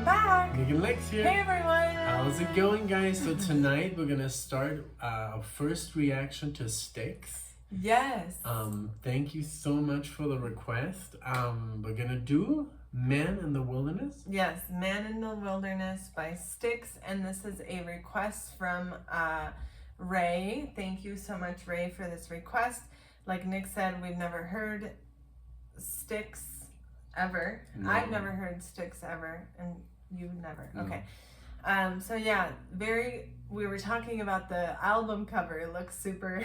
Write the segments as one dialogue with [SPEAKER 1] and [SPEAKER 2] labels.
[SPEAKER 1] back.
[SPEAKER 2] NicknLex here.
[SPEAKER 1] Hey everyone.
[SPEAKER 2] How's it going, guys? So tonight we're gonna start our first reaction to Styx.
[SPEAKER 1] Yes.
[SPEAKER 2] Thank you so much for the request. We're gonna do Man in the Wilderness.
[SPEAKER 1] Yes, Man in the Wilderness by Styx, and this is a request from Ray. Thank you so much, Ray, for this request. Like Nick said, we've never heard Styx ever.
[SPEAKER 2] No.
[SPEAKER 1] I've never heard Styx ever, and you've never.
[SPEAKER 2] No.
[SPEAKER 1] Okay. So yeah, we were talking about the album cover. It looks super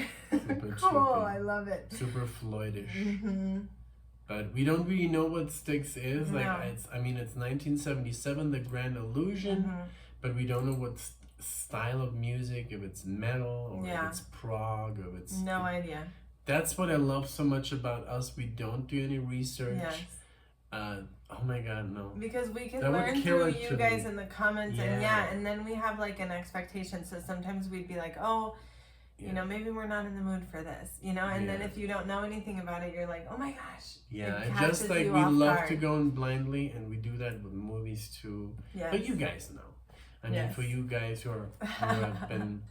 [SPEAKER 1] cool. I love it.
[SPEAKER 2] Super Floydish.
[SPEAKER 1] Mm-hmm.
[SPEAKER 2] But we don't really know what Styx is.
[SPEAKER 1] No.
[SPEAKER 2] It's 1977, The Grand Illusion,
[SPEAKER 1] Mm-hmm.
[SPEAKER 2] but we don't know what style of music, if it's metal or if it's prog or if it's...
[SPEAKER 1] No idea.
[SPEAKER 2] That's what I love so much about us. We don't do any research.
[SPEAKER 1] Yes.
[SPEAKER 2] Oh my god, no.
[SPEAKER 1] Because we can
[SPEAKER 2] That would
[SPEAKER 1] learn
[SPEAKER 2] kill
[SPEAKER 1] through
[SPEAKER 2] it
[SPEAKER 1] you
[SPEAKER 2] to
[SPEAKER 1] guys
[SPEAKER 2] me.
[SPEAKER 1] in the comments, and then we have like an expectation. So sometimes we'd be like, oh, you know, maybe we're not in the mood for this, you know. And then if you don't know anything about it, you're like, oh my gosh.
[SPEAKER 2] Yeah,
[SPEAKER 1] it
[SPEAKER 2] just like
[SPEAKER 1] you
[SPEAKER 2] we
[SPEAKER 1] off
[SPEAKER 2] love
[SPEAKER 1] guard.
[SPEAKER 2] to go in blindly, and we do that with movies too.
[SPEAKER 1] Yes.
[SPEAKER 2] But you guys know. I mean, for you guys who have been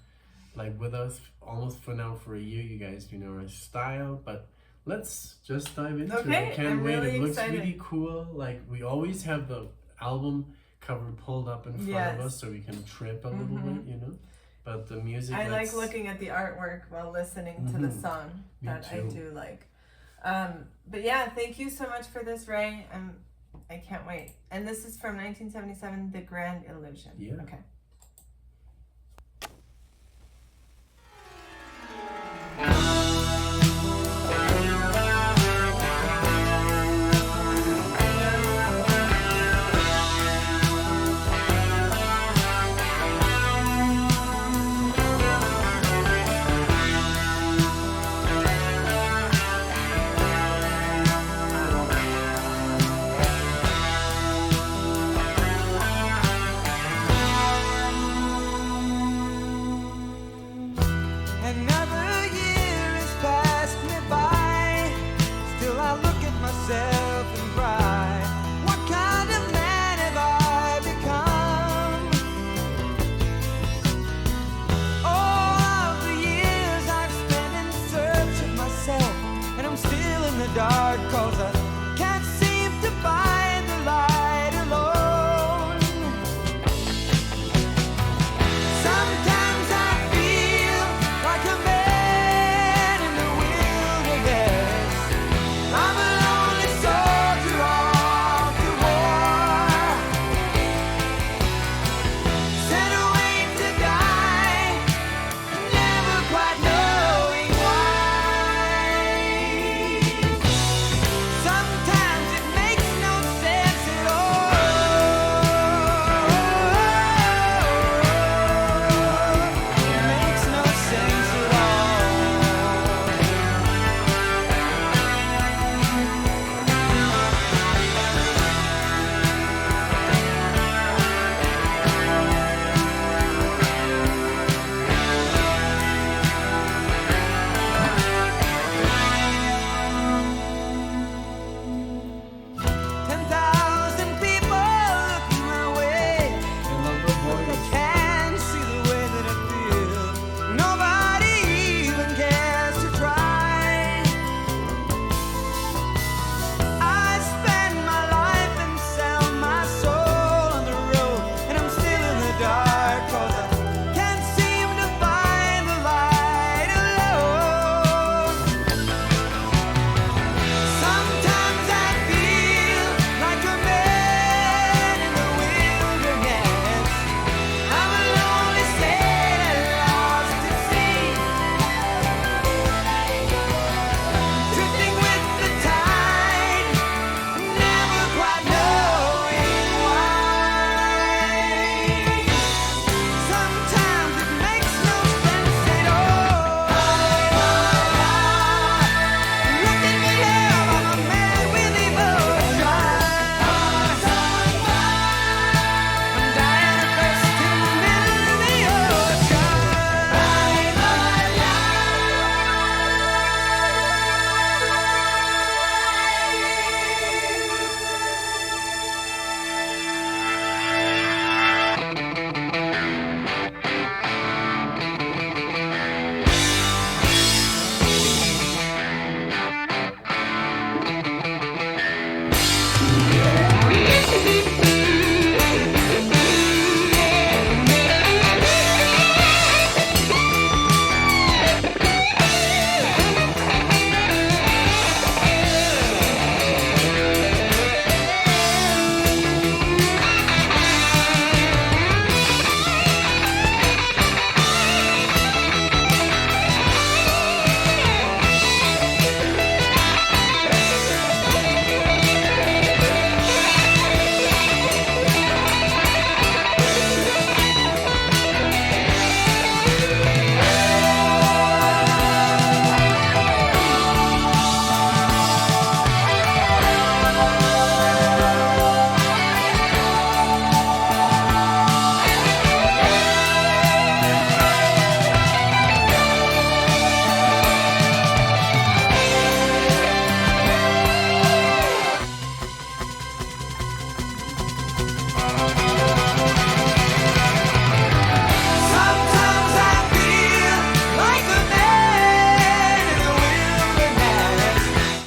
[SPEAKER 2] like with us almost for a year, you guys know our style. But let's just dive into it. I can't wait.
[SPEAKER 1] Really
[SPEAKER 2] it looks
[SPEAKER 1] excited.
[SPEAKER 2] really cool. Like we always have the album cover pulled up in front of us so we can trip a little bit, you know. But the music.
[SPEAKER 1] I like looking at the artwork while listening to the song. I do like. But yeah, thank you so much for this, Ray. I can't wait. And this is from 1977, The Grand Illusion.
[SPEAKER 2] Yeah.
[SPEAKER 1] Okay.
[SPEAKER 3] Another year has passed me by. Still I look at myself and cry. What kind of man have I become? All of the years I've spent in search of myself, and I'm still in the dark 'cause I can't seem to find the light alone. Sometimes I feel like a man in the wilderness. I'm a lonely soldier off to war, sent away to die, never quite knowing why.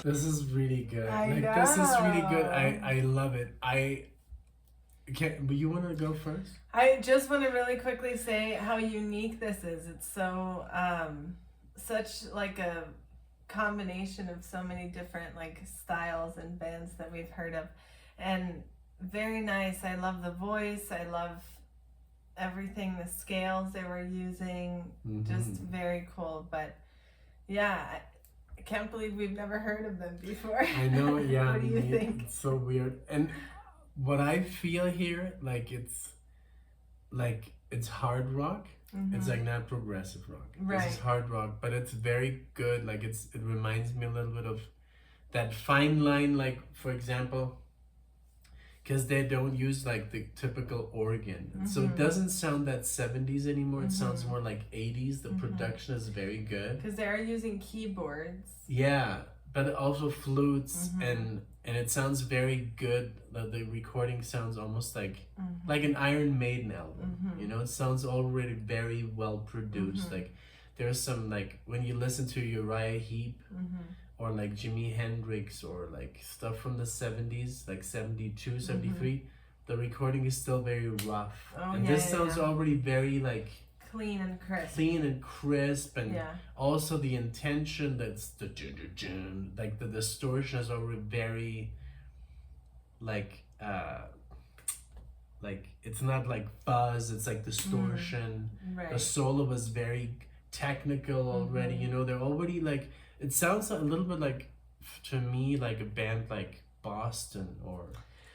[SPEAKER 2] This is really good.
[SPEAKER 1] I
[SPEAKER 2] This is really good.
[SPEAKER 1] know.
[SPEAKER 2] I love it. But you want to go first?
[SPEAKER 1] I just want to really quickly say how unique this is. It's so such like a combination of so many different like styles and bands that we've heard of, and very nice. I love the voice. I love everything, the scales they were using, just very cool. But yeah, I can't believe we've never heard of them before.
[SPEAKER 2] I know, yeah.
[SPEAKER 1] What do you think?
[SPEAKER 2] It's so weird. And what I feel here, it's hard rock. It's like not progressive rock.
[SPEAKER 1] Right.
[SPEAKER 2] This is hard rock, but it's very good. Like it reminds me a little bit of that fine line, like for example, because they don't use like the typical organ. So it doesn't sound that 70s anymore. It sounds more like 80s. The production is very good.
[SPEAKER 1] Because they're using keyboards.
[SPEAKER 2] Yeah, but also flutes and it sounds very good. The recording sounds almost like an Iron Maiden album. You know, it sounds already very well produced. Like there's some like when you listen to Uriah Heep or like Jimi Hendrix or like stuff from the 70s, like 72, 73, the recording is still very rough. And this sounds already very like
[SPEAKER 1] clean and crisp,
[SPEAKER 2] and also the intention, that's the like the distortion is already very like it's not like fuzz, it's like distortion. The solo was very technical already. You know, they're already like, it sounds a little bit like, to me, like a band like Boston, or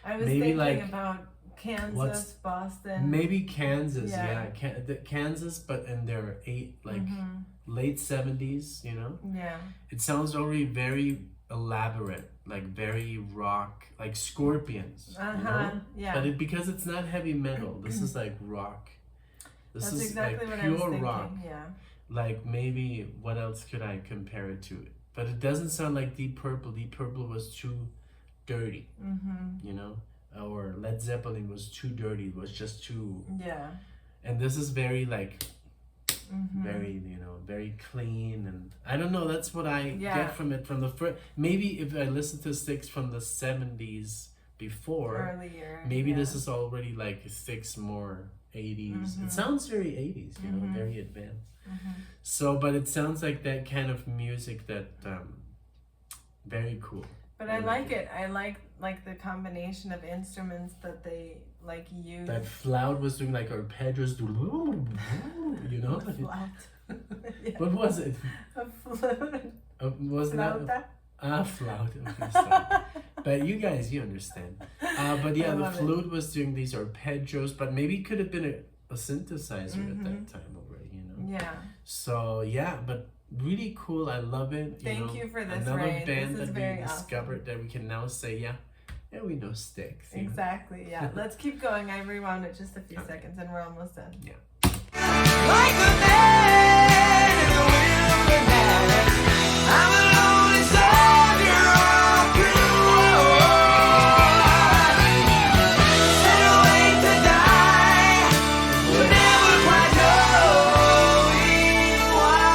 [SPEAKER 1] I was
[SPEAKER 2] maybe
[SPEAKER 1] thinking
[SPEAKER 2] like
[SPEAKER 1] about Kansas, Boston.
[SPEAKER 2] Maybe Kansas, Kansas, but in their late 70s, you know?
[SPEAKER 1] Yeah.
[SPEAKER 2] It sounds already very elaborate, like very rock, like Scorpions, you know?
[SPEAKER 1] Yeah.
[SPEAKER 2] But because it's not heavy metal, this is like rock. This
[SPEAKER 1] That's
[SPEAKER 2] is
[SPEAKER 1] exactly
[SPEAKER 2] like
[SPEAKER 1] what I was
[SPEAKER 2] pure
[SPEAKER 1] thinking.
[SPEAKER 2] rock.
[SPEAKER 1] Yeah.
[SPEAKER 2] Like maybe, what else could I compare it to? But it doesn't sound like Deep Purple. Deep Purple was too dirty, you know? Or Led Zeppelin was too dirty, was just too...
[SPEAKER 1] Yeah.
[SPEAKER 2] And this is very like, very, you know, very clean, and I don't know, that's what I get from it, from the first... Maybe if I listen to Styx from the 70s before,
[SPEAKER 1] earlier,
[SPEAKER 2] maybe this is already like Styx more 80s. It sounds very 80s, you know, very advanced. So, but it sounds like that kind of music that, very cool.
[SPEAKER 1] But I like it. I like the combination of instruments that they like use.
[SPEAKER 2] That Flout was doing like arpeggios, you know?
[SPEAKER 1] Flout.
[SPEAKER 2] What was it?
[SPEAKER 1] A flute.
[SPEAKER 2] Wasn't
[SPEAKER 1] Flauta?
[SPEAKER 2] that a flout? Okay, sorry. But you guys, you understand. But yeah, the flute was doing these arpeggios, but maybe it could have been a synthesizer at that time already, you know?
[SPEAKER 1] Yeah.
[SPEAKER 2] So yeah, but really cool. I love it.
[SPEAKER 1] Thank you for this,
[SPEAKER 2] another
[SPEAKER 1] Ray.
[SPEAKER 2] band
[SPEAKER 1] This is
[SPEAKER 2] that
[SPEAKER 1] very
[SPEAKER 2] we discovered that we can now say, yeah, we know Styx. You know?
[SPEAKER 1] Exactly. Yeah. Let's keep going. I rewound it just a few seconds, and we're almost done.
[SPEAKER 2] Yeah.
[SPEAKER 3] Like a man in the wilderness, I'm a lonely soldier all through. Sent away to die, never quite knowing why.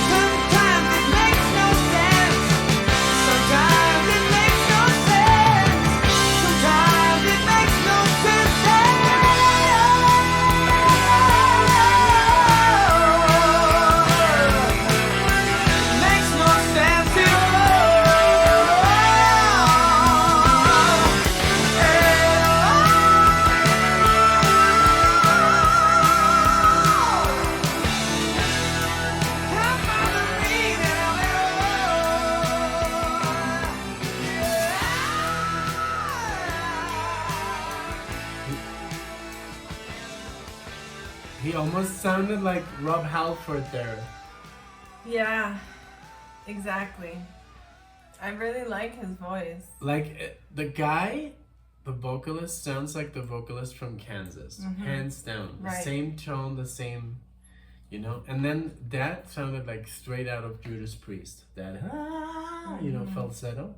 [SPEAKER 3] Sometimes it makes no sense. Sometimes it makes no sense. Sometimes it makes no sense at all. Makes no sense at
[SPEAKER 2] He almost sounded like Rob Halford there.
[SPEAKER 1] Yeah. Exactly. I really like his voice.
[SPEAKER 2] Like the guy, the vocalist sounds like the vocalist from Kansas, hands down. The
[SPEAKER 1] Right.
[SPEAKER 2] same tone, the same, you know. And then that sounded like straight out of Judas Priest. That you know, falsetto.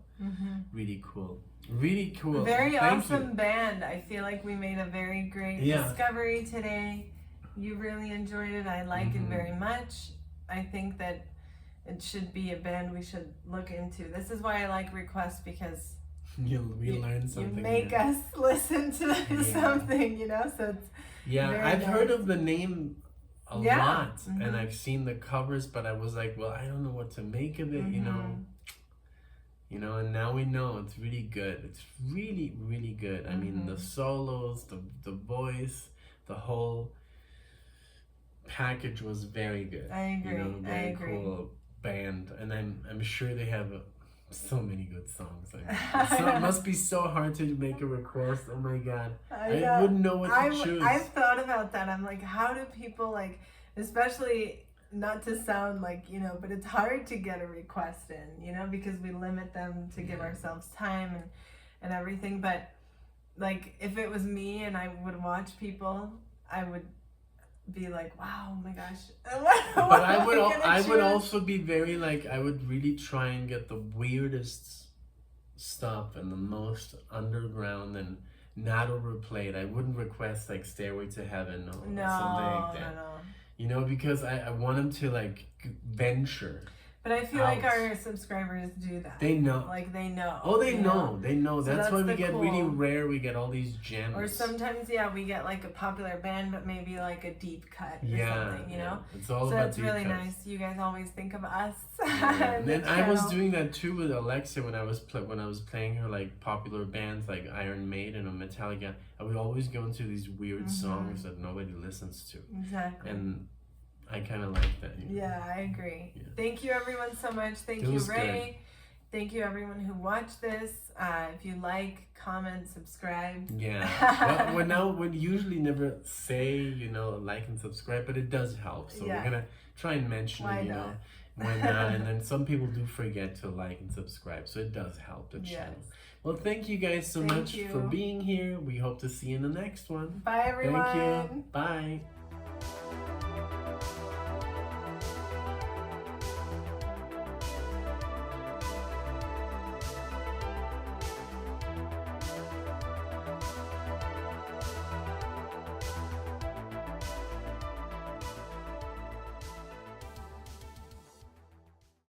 [SPEAKER 2] Really cool. Really cool.
[SPEAKER 1] Very
[SPEAKER 2] Thank
[SPEAKER 1] awesome
[SPEAKER 2] you.
[SPEAKER 1] band. I feel like we made a very great
[SPEAKER 2] Yeah.
[SPEAKER 1] discovery today. You really enjoyed it. I like it very much. I think that it should be a band we should look into. This is why I like requests, because
[SPEAKER 2] we learn something.
[SPEAKER 1] You make us listen to something, you know. So it's
[SPEAKER 2] I've heard of the name a lot,
[SPEAKER 1] Mm-hmm.
[SPEAKER 2] and I've seen the covers, but I was like, well, I don't know what to make of it, you know, and now we know it's really good. It's really, really good. I mean, the solos, the voice, the whole package was very good.
[SPEAKER 1] I agree.
[SPEAKER 2] You know, very cool band, and I'm sure they have so many good songs. So it must be so hard to make a request. Oh my god, I wouldn't know what to choose.
[SPEAKER 1] I've thought about that. I'm like, how do people, like, especially, not to sound like, you know, but it's hard to get a request in, you know, because we limit them to give ourselves time and everything. But like, if it was me and I would watch people, I would be like, wow, oh my gosh.
[SPEAKER 2] But I would also be very, like, I would really try and get the weirdest stuff and the most underground and not overplayed. I wouldn't request like Stairway to Heaven or something like that.
[SPEAKER 1] No.
[SPEAKER 2] You know, because I want them to like venture.
[SPEAKER 1] But I feel like our subscribers do that.
[SPEAKER 2] They know.
[SPEAKER 1] Like, they know.
[SPEAKER 2] Oh, they know. So that's why we get
[SPEAKER 1] cool.
[SPEAKER 2] really rare. We get all these gems.
[SPEAKER 1] Or sometimes, we get like a popular band, but maybe like a deep cut or something, you know?
[SPEAKER 2] It's all
[SPEAKER 1] so
[SPEAKER 2] about
[SPEAKER 1] it's
[SPEAKER 2] deep
[SPEAKER 1] really
[SPEAKER 2] cuts.
[SPEAKER 1] nice. You guys always think of us.
[SPEAKER 2] And then I was doing that too with Alexia when I was playing her like popular bands like Iron Maiden or Metallica. I would always go into these weird songs that nobody listens to.
[SPEAKER 1] Exactly.
[SPEAKER 2] And I kind of like that. You know?
[SPEAKER 1] Yeah, I agree. Yeah. Thank you everyone so much. Thank you, Ray. Good. Thank you everyone who watched this. If you like, comment, subscribe.
[SPEAKER 2] Yeah. well, we usually never say, you know, like and subscribe, but it does help. So we're gonna try and mention it, you know, when and then some people do forget to like and subscribe, so it does help the channel. Well, thank you guys so much for being here. We hope to see you in the next one.
[SPEAKER 1] Bye everyone.
[SPEAKER 2] Thank you. Bye.